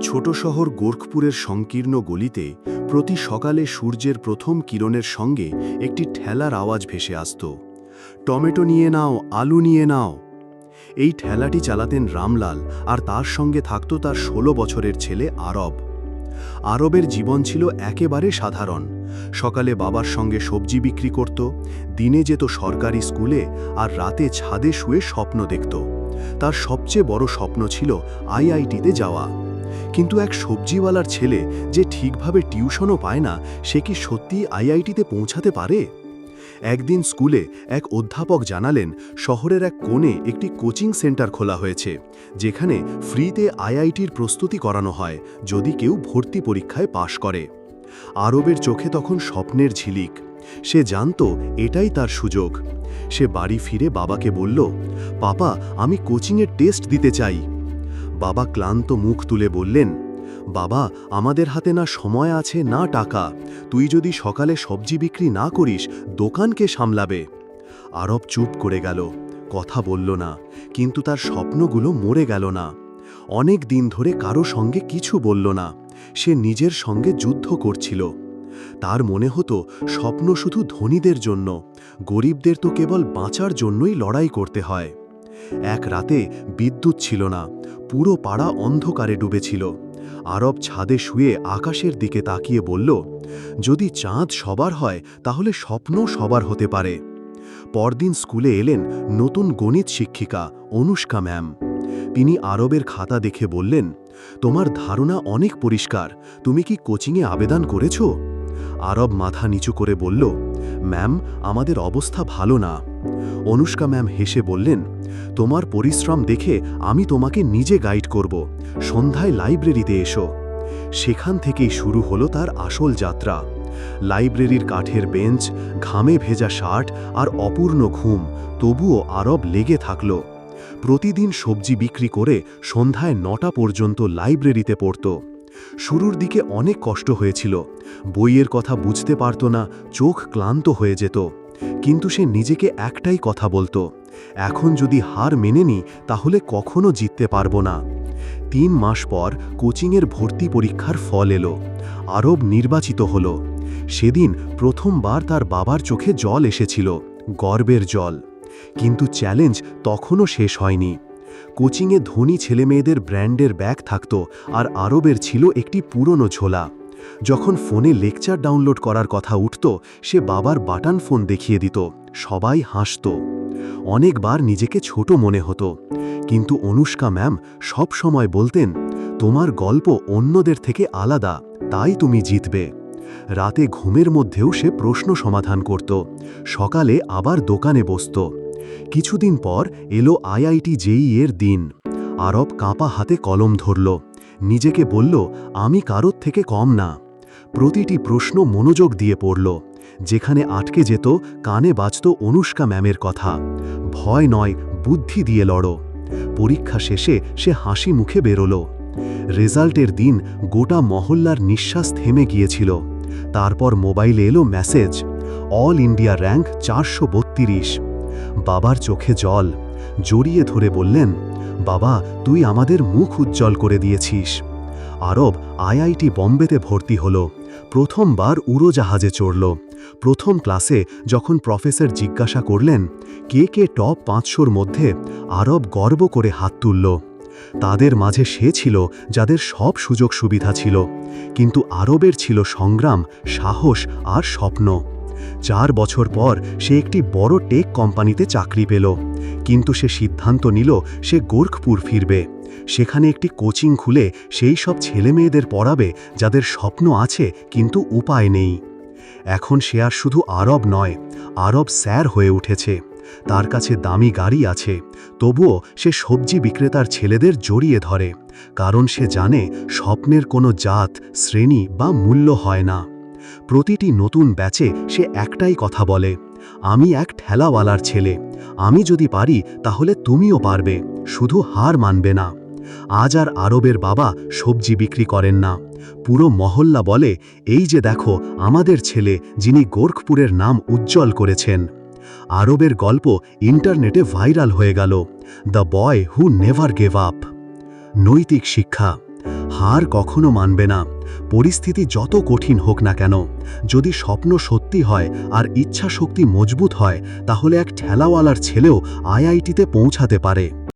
ছোট শহর গোরখপুরের সংকীর্ণ গলিতে প্রতি সকালে সূর্যের প্রথম কিরণের সঙ্গে একটি ঠেলার আওয়াজ ভেসে আসত। টমেটো নিয়ে নাও, আলু নিয়ে নাও। এই ঠেলাটি চালাতেন রামলাল, আর তার সঙ্গে থাকত তার 16 বছরের ছেলে আরব। আরবের জীবন ছিল একেবারে সাধারণ। সকালে বাবার সঙ্গে সবজি বিক্রি করত, দিনে যেত সরকারি স্কুলে, আর রাতে ছাদে শুয়ে স্বপ্ন দেখত। তার সবচেয়ে বড় স্বপ্ন ছিল আইআইটিতে যাওয়া। কিন্তু এক সবজিওয়ালার ছেলে যে ঠিকভাবে টিউশনও পায় না, সে কি সত্যিই আইআইটিতে পৌঁছাতে পারে? একদিন স্কুলে এক অধ্যাপক জানালেন, শহরের এক কোণে একটি কোচিং সেন্টার খোলা হয়েছে, যেখানে ফ্রিতে আইআইটির প্রস্তুতি করানো হয় যদি কেউ ভর্তি পরীক্ষায় পাশ করে। আরবের চোখে তখন স্বপ্নের ঝিলিক। সে জানত এটাই তার সুযোগ। সে বাড়ি ফিরে বাবাকে বলল, পাপা, আমি কোচিংয়ের টেস্ট দিতে চাই। বাবা ক্লান্ত মুখ তুলে বললেন, বাবা, আমাদের হাতে না সময় আছে না টাকা। তুই যদি সকালে সবজি বিক্রি না করিস, দোকান কে সামলাবে? আরব চুপ করে গেল, কথা বলল না। কিন্তু তার স্বপ্নগুলো মরে গেল না। অনেক দিন ধরে কারো সঙ্গে কিছু বলল না। সে নিজের সঙ্গে যুদ্ধ করছিল। তার মনে হতো স্বপ্ন শুধু ধনীদের জন্য, গরিবদের তো কেবল বাঁচার জন্যই লড়াই করতে হয়। এক রাতে বিদ্যুৎ ছিল না, পুরো পাড়া অন্ধকারে ডুবেছিল। আরব ছাদে শুয়ে আকাশের দিকে তাকিয়ে বলল, যদি চাঁদ সবার হয় তাহলে স্বপ্ন সবার হতে পারে। পরদিন স্কুলে এলেন নতুন গণিত শিক্ষিকা অনুষ্কা ম্যাম। তিনি আরবের খাতা দেখে বললেন, তোমার ধারণা অনেক পরিষ্কার, তুমি কি কোচিংয়ে আবেদন করেছ? আরব মাথা নিচু করে বলল, ম্যাম, আমাদের অবস্থা ভালো না। অনুষ্কা ম্যাম হেসে বললেন, তোমার পরিশ্রম দেখে আমি তোমাকে নিজে গাইড করব। সন্ধ্যায় লাইব্রেরিতে এসো। সেখান থেকেই শুরু হলো তার আসল যাত্রা। লাইব্রেরির কাঠের বেঞ্চ, ঘামে ভেজা শার্ট আর অপূর্ণ ঘুম, তবুও আরব লেগে থাকল। প্রতিদিন সবজি বিক্রি করে সন্ধ্যায় 9টা পর্যন্ত লাইব্রেরিতে পড়ত। শুরুর দিকে অনেক কষ্ট হয়েছিল। বইয়ের কথা বুঝতে পারত না, চোখ ক্লান্ত হয়ে যেত। কিন্তু সে নিজেকে একটাই কথা বলতো, এখন যদি হার মেনে নিই তাহলে কখনো জিততে পারবো না। 3 মাস পর কোচিংয়ের ভর্তি পরীক্ষার ফল এলো। আরব নির্বাচিত হলো। সেদিন প্রথমবার তার বাবার চোখে জল এসেছিল, গর্বের জল। কিন্তু চ্যালেঞ্জ তখনও শেষ হয়নি। কোচিংয়ে ধনী ছেলেমেয়েদের ব্র্যান্ডের ব্যাগ থাকত, আর আরবের ছিল একটি পুরনো ঝোলা। যখন ফোনে লেকচার ডাউনলোড করার কথা উঠত, সে বাবার বাটন ফোন দেখিয়ে দিত। সবাই হাসত। অনেকবার নিজেকে ছোট মনে হতো, কিন্তু অনুষ্কা ম্যাম সব সময় বলতেন, তোমার গল্প অন্যদের থেকে আলাদা, তাই তুমি জিতবে। রাতে ঘুমের মধ্যেও সে প্রশ্ন সমাধান করত। সকালে আবার দোকানে বসত। কিছুদিন পর এলো আইআইটি জেইই এর দিন। আরব কাঁপা হাতে কলম ধরল। নিজেকে বলল, আমি কারোর থেকে কম না। প্রতিটি প্রশ্ন মনোযোগ দিয়ে পড়ল। যেখানে আটকে যেত, কানে বাজত অনুষ্কা ম্যামের কথা, ভয় নয়, বুদ্ধি দিয়ে লড়ো। পরীক্ষা শেষে সে হাসি মুখে বেরোল। রেজাল্টের দিন গোটা মহল্লার নিঃশ্বাস থেমে গিয়েছিল। তারপর মোবাইলে এলো মেসেজ, অল ইন্ডিয়া র্যাঙ্ক 432। বাবার চোখে জল। জড়িয়ে ধরে বললেন, বাবা, তুই আমাদের মুখ উজ্জ্বল করে দিয়েছিস। আরব আইআইটি বম্বেতে ভর্তি হলো। প্রথমবার উড়োজাহাজে চড়ল। প্রথম ক্লাসে যখন প্রফেসর জিজ্ঞাসা করলেন, কে কে টপ 500-র মধ্যে, আরব গর্ব করে হাত তুলল। তাদের মাঝে সে ছিল যাদের সব সুযোগ সুবিধা ছিল, কিন্তু আরবের ছিল সংগ্রাম, সাহস আর স্বপ্ন। 4 বছর পর সে একটি বড় টেক কোম্পানিতে চাকরি পেল। কিন্তু সে সিদ্ধান্ত নিল সে গোরখপুর ফিরবে। সেখানে একটি কোচিং খুলে সেই সব ছেলেমেয়েদের পড়াবে যাদের স্বপ্ন আছে কিন্তু উপায় নেই। এখন সে আর শুধু আরব নয়, আরব স্যার হয়ে উঠেছে। তার কাছে দামি গাড়ি আছে, তবুও সে সবজি বিক্রেতার ছেলেদের জড়িয়ে ধরে, কারণ সে জানে স্বপ্নের কোনো জাত, শ্রেণী বা মূল্য হয় না। প্রতিটি নতুন ব্যাচে সে একটাই কথা বলে, আমি এক ঠেলাওয়ালার ছেলে, আমি যদি পারি তাহলে তুমিও পারবে, শুধু হার মানবে না। আজ আর আরবের বাবা সবজি বিক্রি করেন না। পুরো মহল্লা বলে, এই যে দেখো আমাদের ছেলে, যিনি গোরখপুরের নাম উজ্জ্বল করেছেন। আরবের গল্প ইন্টারনেটে ভাইরাল হয়ে গেল, the boy who never gave up. নৈতিক শিক্ষা। হার কখনো মানবে না। পরিস্থিতি যত কঠিন হোক না কেন, যদি স্বপ্ন সত্যি হয় আর ইচ্ছা শক্তি মজবুত হয়, তাহলে এক ঠেলাওয়ালার ছেলেও আইআইটিতে পৌঁছাতে পারে।